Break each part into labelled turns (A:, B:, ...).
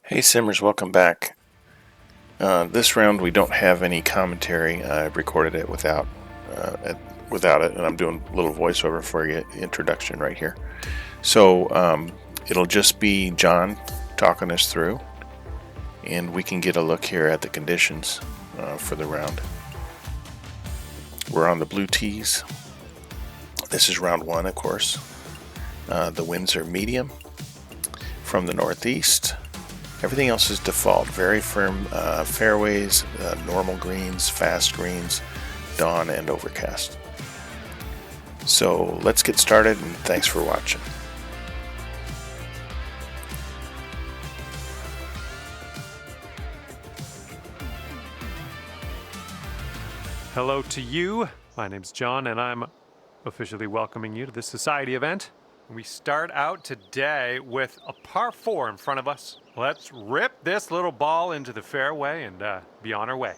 A: Hey Simmers, welcome back. This round we don't have any commentary. I recorded it without it, and I'm doing a little voiceover for you, introduction right here. So it'll just be John talking us through, and we can get a look here at the conditions for the round. We're on the blue tees. This is round one, of course. The winds are medium from the northeast. Everything else is default. Very firm fairways, normal greens, fast greens, dawn, and overcast. So let's get started, and thanks for watching.
B: Hello to you. My name's John, and I'm officially welcoming you to this society event. We start out today with a par 4 in front of us. Let's rip this little ball into the fairway and be on our way.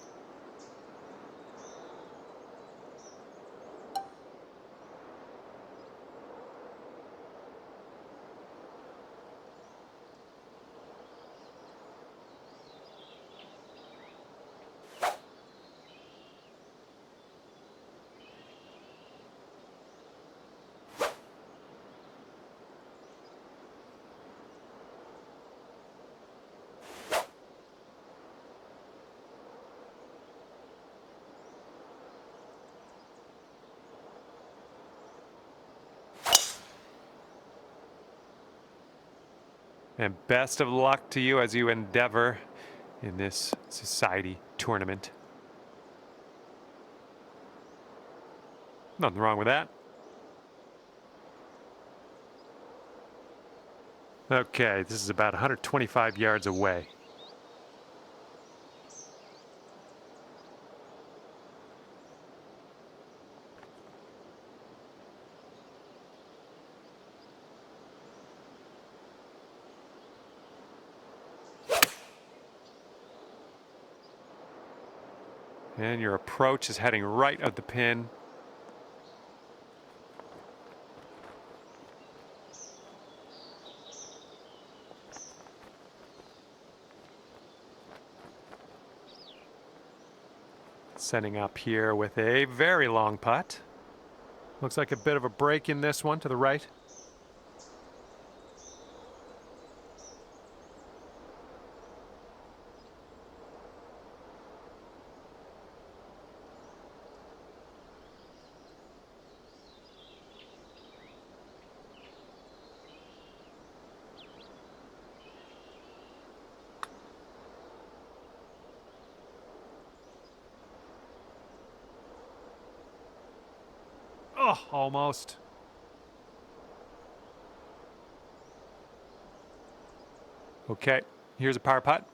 B: And best of luck to you as you endeavor in this society tournament. Nothing wrong with that. Okay, this is about 125 yards away. And your approach is heading right at the pin. Setting up here with a very long putt. Looks like a bit of a break in this one to the right. Oh, almost. Okay, here's a par putt.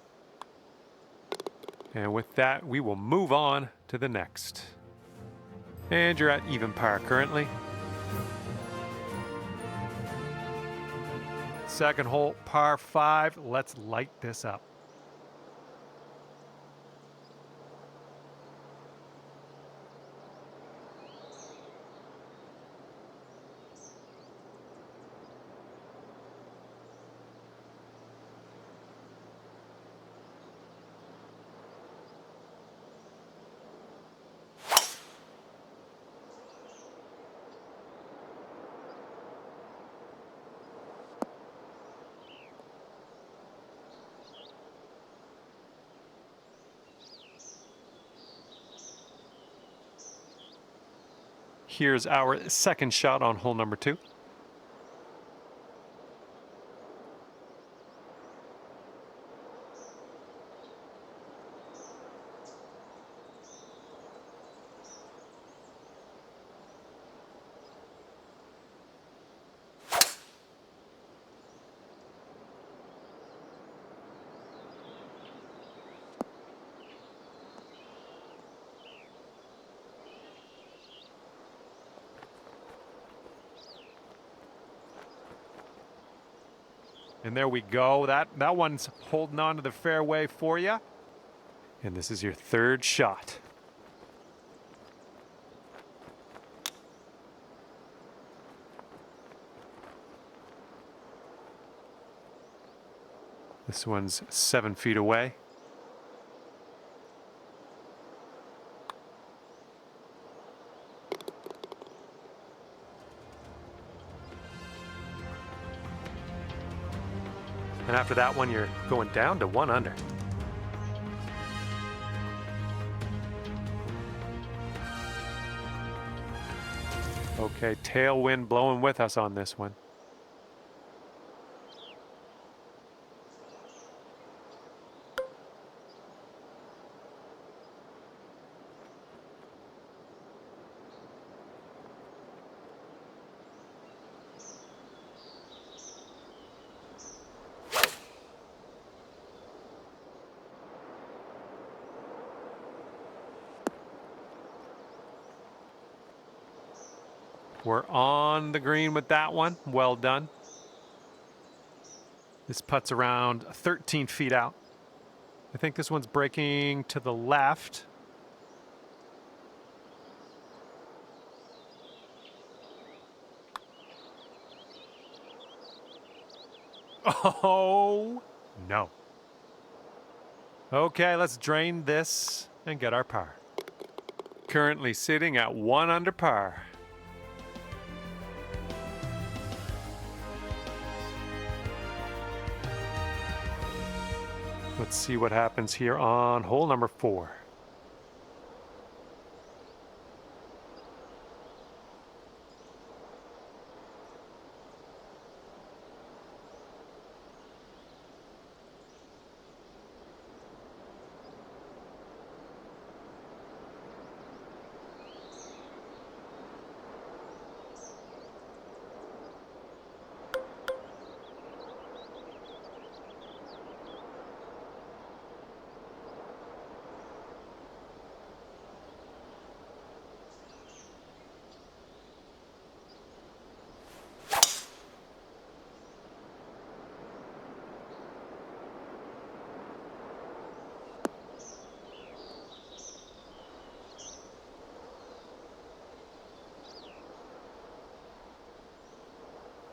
B: And with that, we will move on to the next. And you're at even par currently. Second hole, par 5. Let's light this up. Here's our second shot on hole number 2. And there we go. That one's holding on to the fairway for you. And this is your third shot. This one's 7 feet away. And after that one, you're going down to 1 under. Okay, tailwind blowing with us on this one. We're on the green with that one. Well done. This putt's around 13 feet out. I think this one's breaking to the left. Oh, no. Okay, let's drain this and get our par. Currently sitting at 1 under par. Let's see what happens here on hole number 4.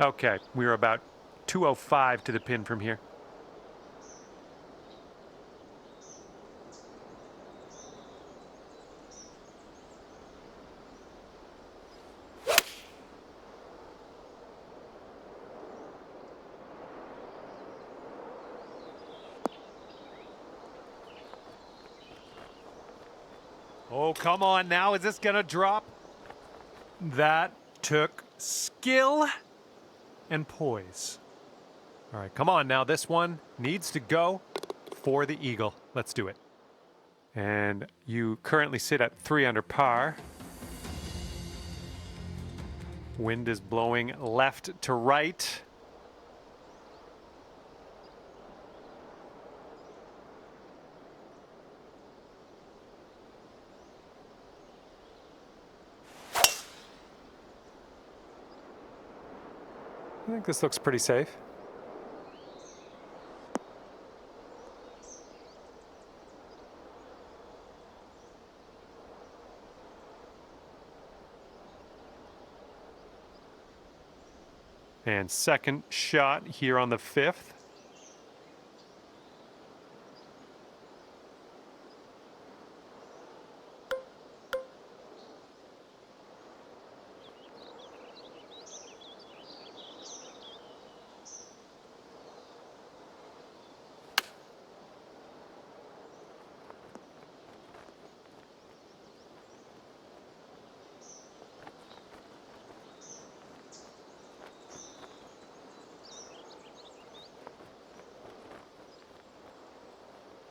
B: Okay, we're about 205 to the pin from here. Oh, come on now. Is this going to drop? That took skill and poise. All right, come on now. This one needs to go for the eagle. Let's do it. And you currently sit at 3 under par. Wind is blowing left to right. I think this looks pretty safe. And second shot here on the 5th.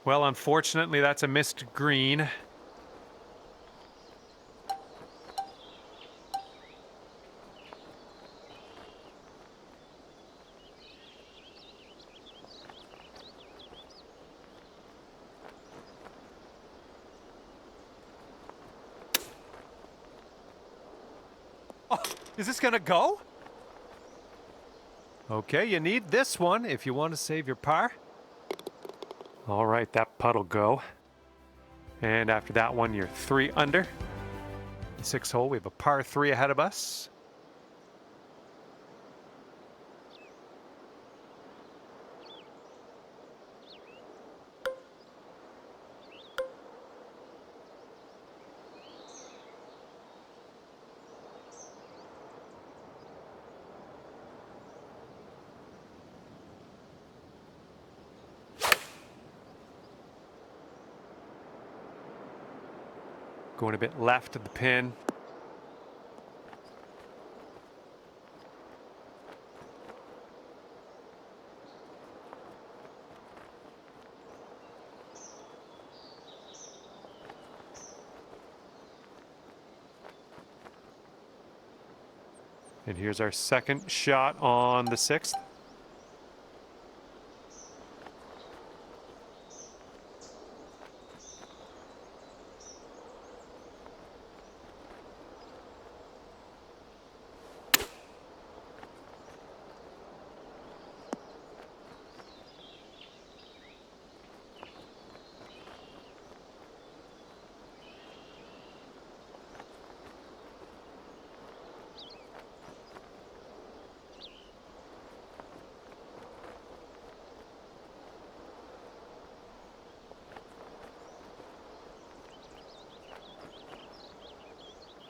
B: Well, unfortunately, that's a missed green. Oh, is this gonna go? Okay, you need this one if you want to save your par. All right, that putt'll go. And after that one, you're 3 under. 6th hole, we have a par 3 ahead of us. Going a bit left of the pin. And here's our second shot on the 6th.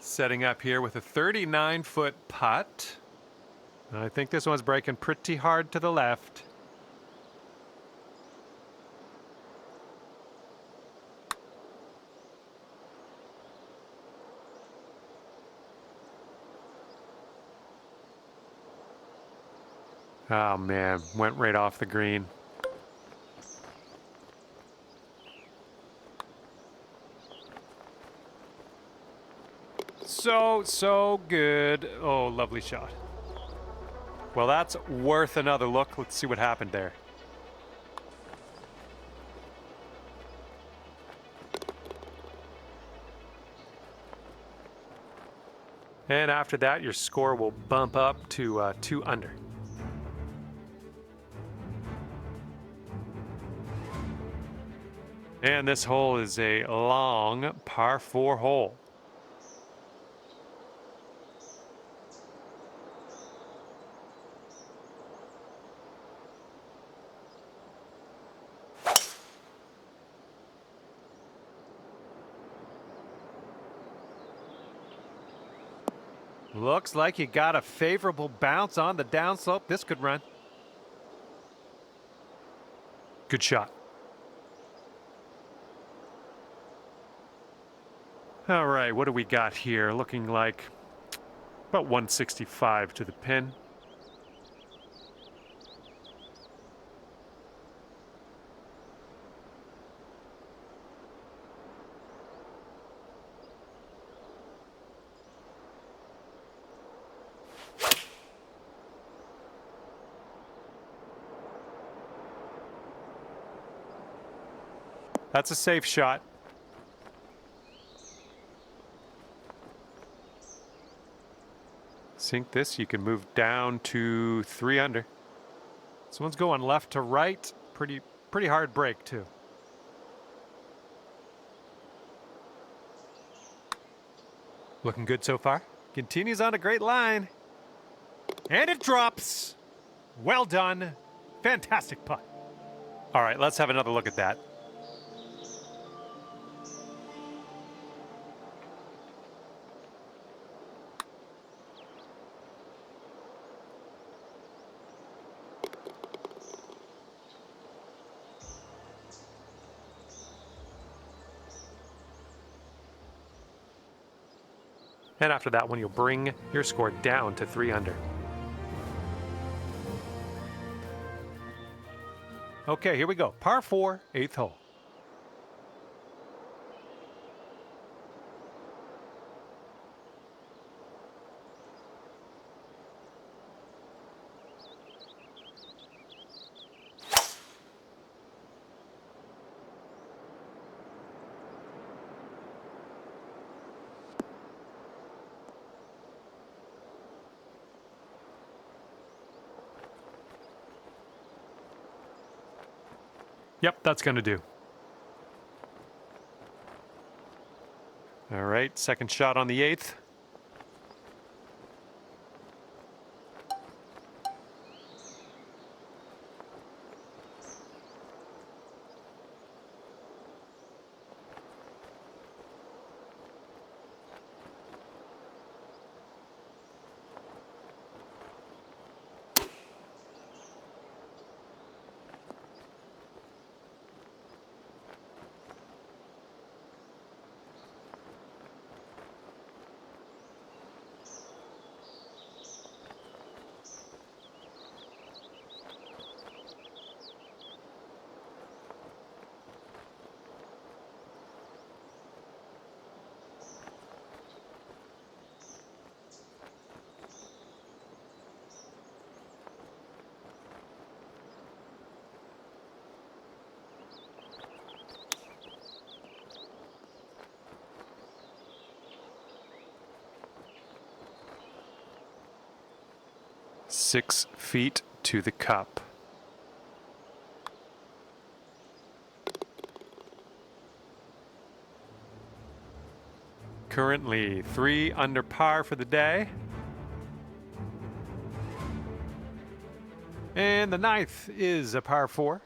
B: Setting up here with a 39-foot putt. I think this one's breaking pretty hard to the left. Oh man, went right off the green. So good. Oh, lovely shot. Well, that's worth another look. Let's see what happened there. And after that, your score will bump up to 2 under. And this hole is a long par 4 hole. Looks like you got a favorable bounce on the downslope. This could run. Good shot. All right, what do we got here? Looking like about 165 to the pin. That's a safe shot. Sink this, you can move down to 3 under. This one's going left to right. Pretty hard break too. Looking good so far. Continues on a great line. And it drops. Well done. Fantastic putt. All right, let's have another look at that. And after that one, you'll bring your score down to 3 under. Okay, here we go. Par 4, 8th hole. Yep, that's going to do. All right, second shot on the 8th. 6 feet to the cup. Currently 3 under par for the day. And the 9th is a par 4.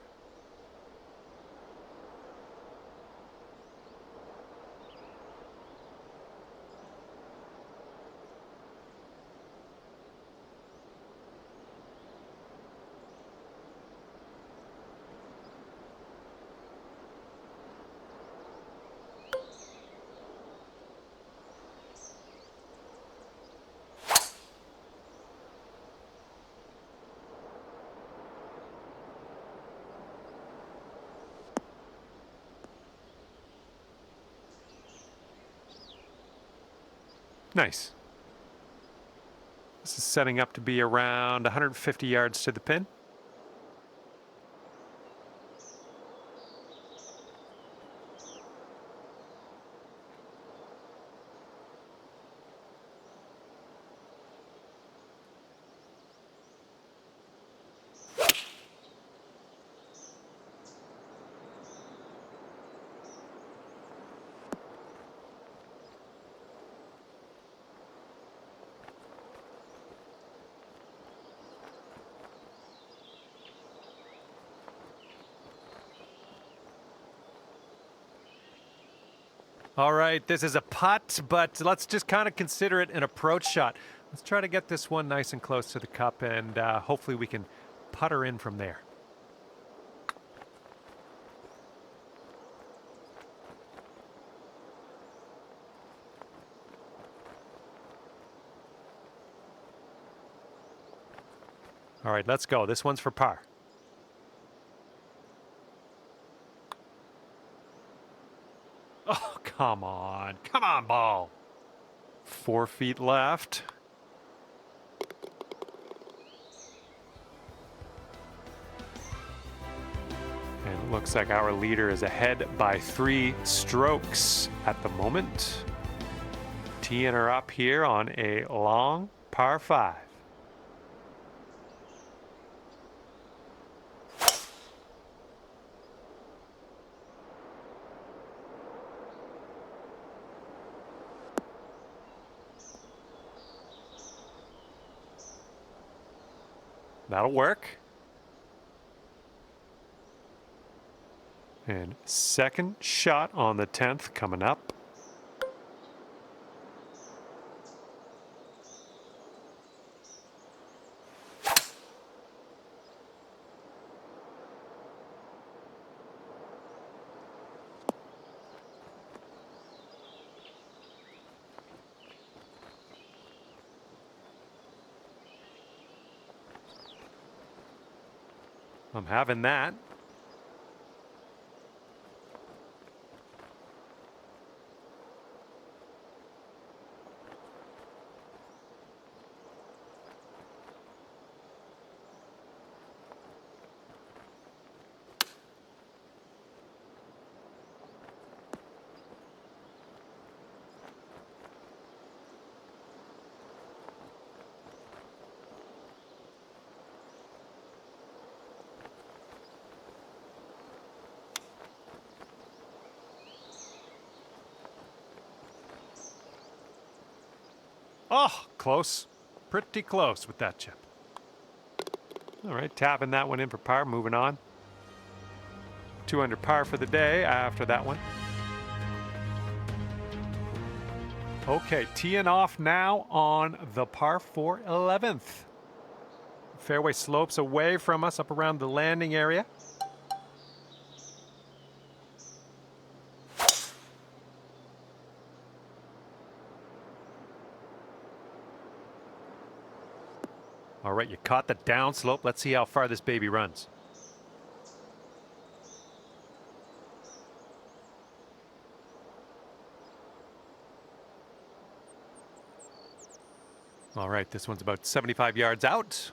B: Nice. This is setting up to be around 150 yards to the pin. All right, this is a putt, but let's just kind of consider it an approach shot. Let's try to get this one nice and close to the cup, and hopefully we can putter in from there. All right, let's go. This one's for par. Oh, come on. Come on, ball. 4 feet left. And it looks like our leader is ahead by 3 strokes at the moment. Teeing her up here on a long par 5. That'll work. And second shot on the 10th coming up. I'm having that. Oh, close. Pretty close with that chip. All right, tapping that one in for par, moving on. 2 under par for the day after that one. Okay, teeing off now on the par 4 11th. Fairway slopes away from us up around the landing area. All right, you caught the downslope. Let's see how far this baby runs. All right, this one's about 75 yards out.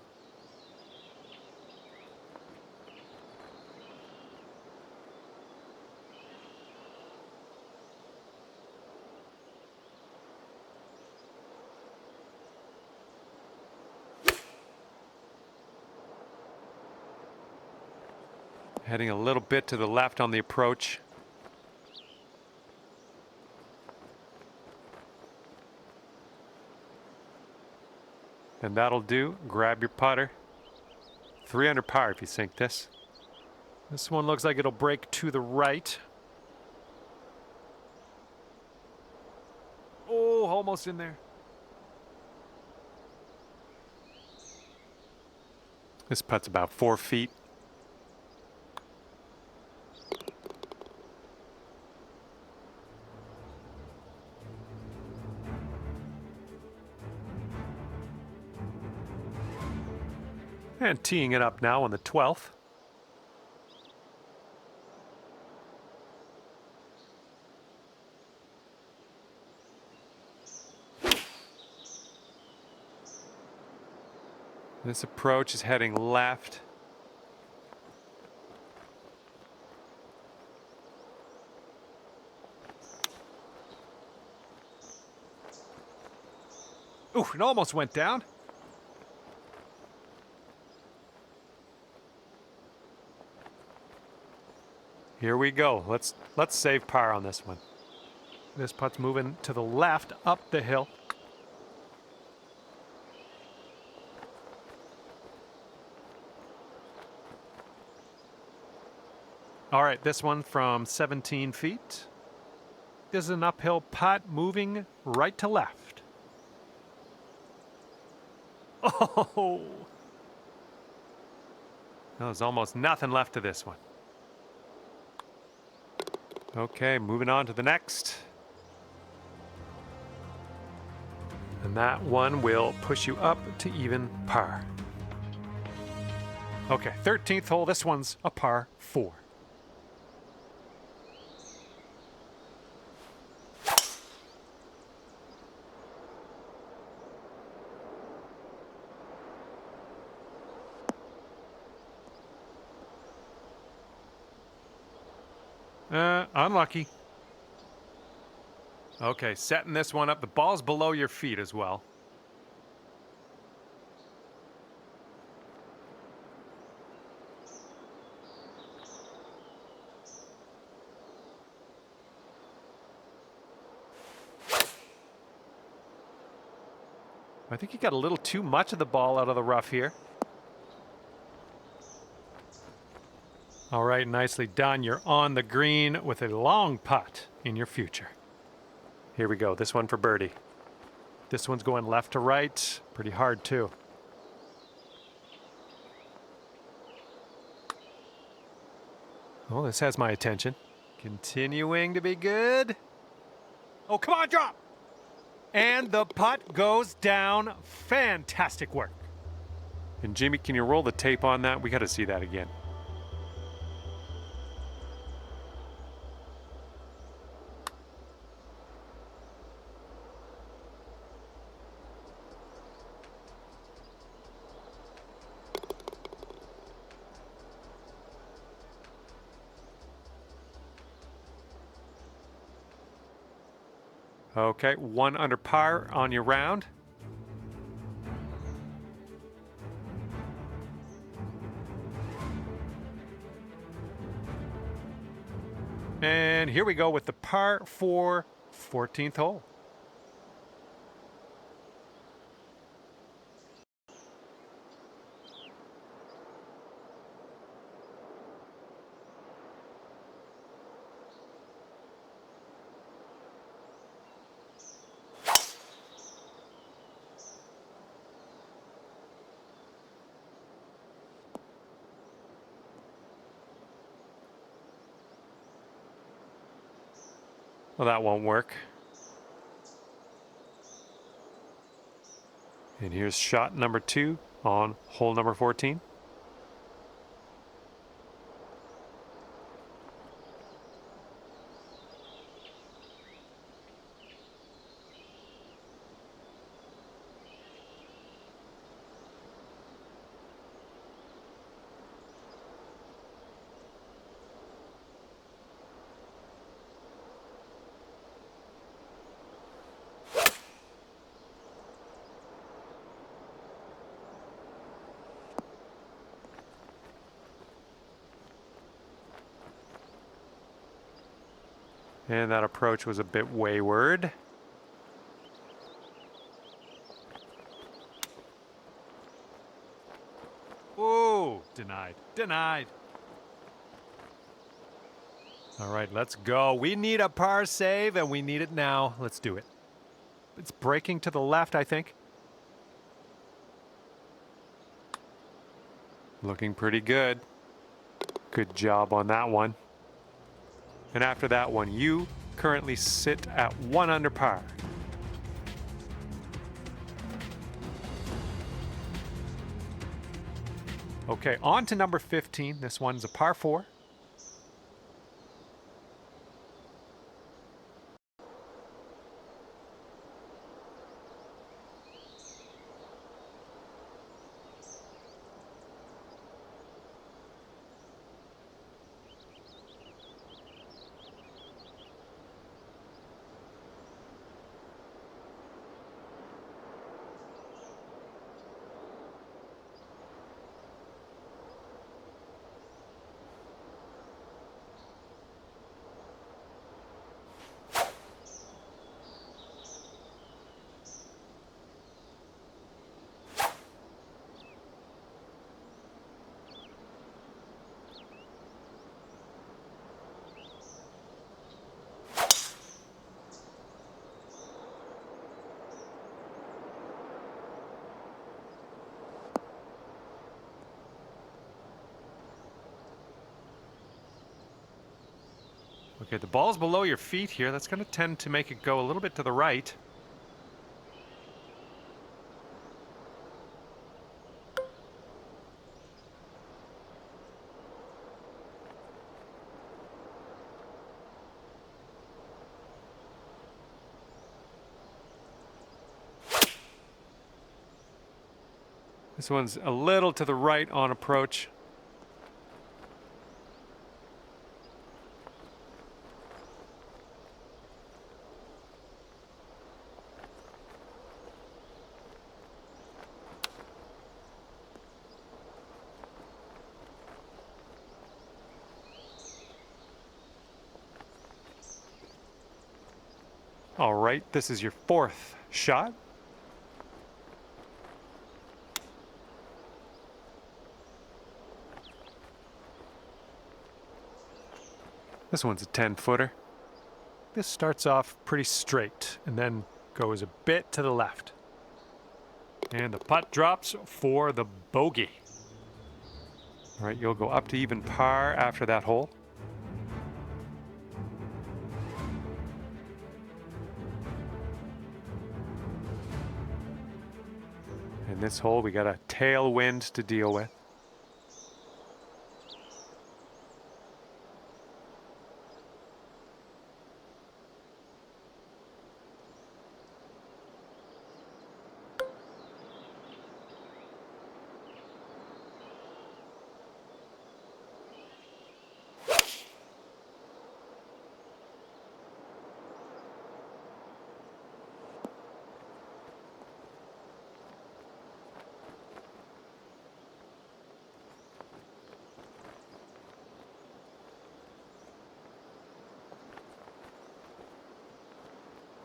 B: Heading a little bit to the left on the approach. And that'll do. Grab your putter. 3 under par if you sink this. This one looks like it'll break to the right. Oh, almost in there. This putt's about 4 feet. And teeing it up now on the 12th. This approach is heading left. Ooh, it almost went down. Here we go. Let's save par on this one. This putt's moving to the left up the hill. All right, this one from 17 feet. This is an uphill putt moving right to left. Oh! There's almost nothing left to this one. Okay, moving on to the next. And that one will push you up to even par. Okay, 13th hole. This one's a par 4. Unlucky. Okay, setting this one up. The ball's below your feet as well. I think you got a little too much of the ball out of the rough here. All right, nicely done. You're on the green with a long putt in your future. Here we go. This one for birdie. This one's going left to right. Pretty hard, too. Oh, this has my attention. Continuing to be good. Oh, come on, drop! And the putt goes down. Fantastic work. And Jimmy, can you roll the tape on that? We got to see that again. Okay, 1 under par on your round. And here we go with the par 4 14th hole. Well, that won't work. And here's shot number 2 on hole number 14. And that approach was a bit wayward. Ooh, denied. Denied. All right, let's go. We need a par save, and we need it now. Let's do it. It's breaking to the left, I think. Looking pretty good. Good job on that one. And after that one, you currently sit at 1 under par. Okay, on to number 15. This one's a par 4. Okay, the ball's below your feet here. That's going to tend to make it go a little bit to the right. This one's a little to the right on approach. All right, this is your 4th shot. This one's a 10-footer. This starts off pretty straight and then goes a bit to the left. And the putt drops for the bogey. All right, you'll go up to even par after that hole. In this hole, we got a tailwind to deal with.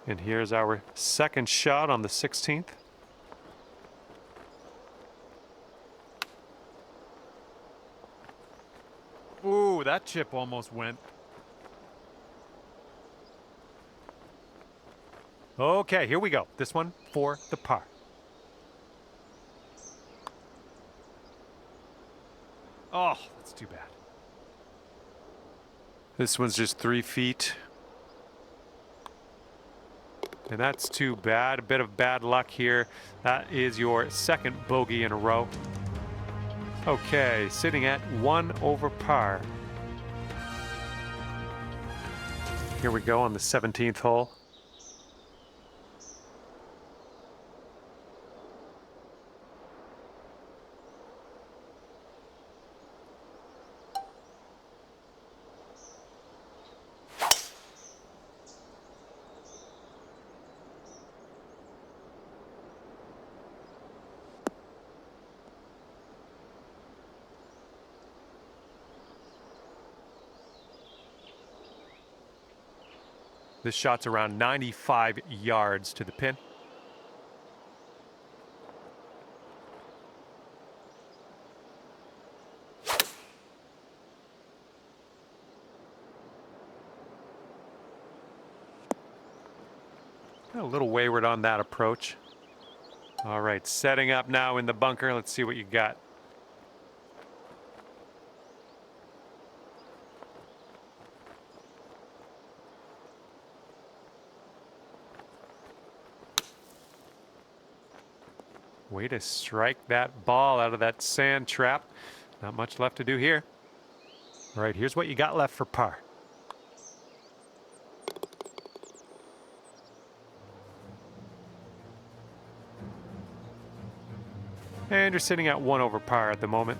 B: And here's our 2nd shot on the 16th. Ooh, that chip almost went. Okay, here we go. This one for the par. Oh, that's too bad. This one's just 3 feet. And that's too bad. A bit of bad luck here. That is your 2nd bogey in a row. Okay, sitting at 1 over par. Here we go on the 17th hole. This shot's around 95 yards to the pin. A little wayward on that approach. All right, setting up now in the bunker. Let's see what you got. Way to strike that ball out of that sand trap. Not much left to do here. All right, here's what you got left for par. And you're sitting at 1 over par at the moment.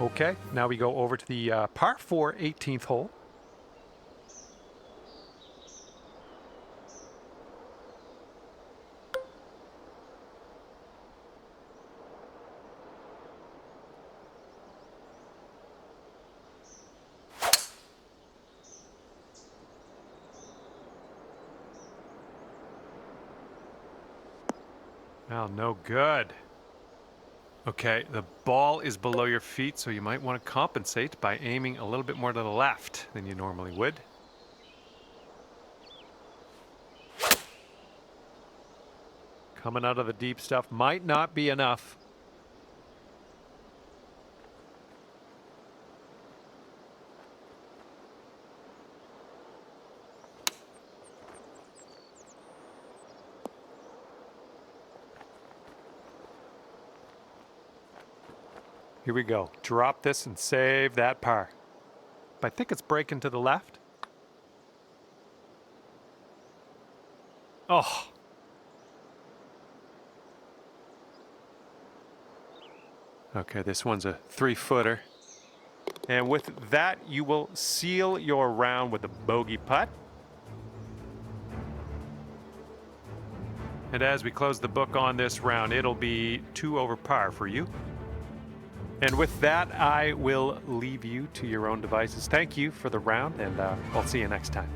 B: Okay, now we go over to the par 4 18th hole. Well, no good. Okay, the ball is below your feet, so you might want to compensate by aiming a little bit more to the left than you normally would. Coming out of the deep stuff might not be enough. Here we go. Drop this and save that par. I think it's breaking to the left. Oh. Okay, this one's a 3-footer. And with that, you will seal your round with a bogey putt. And as we close the book on this round, it'll be 2 over par for you. And with that, I will leave you to your own devices. Thank you for the round, and I'll see you next time.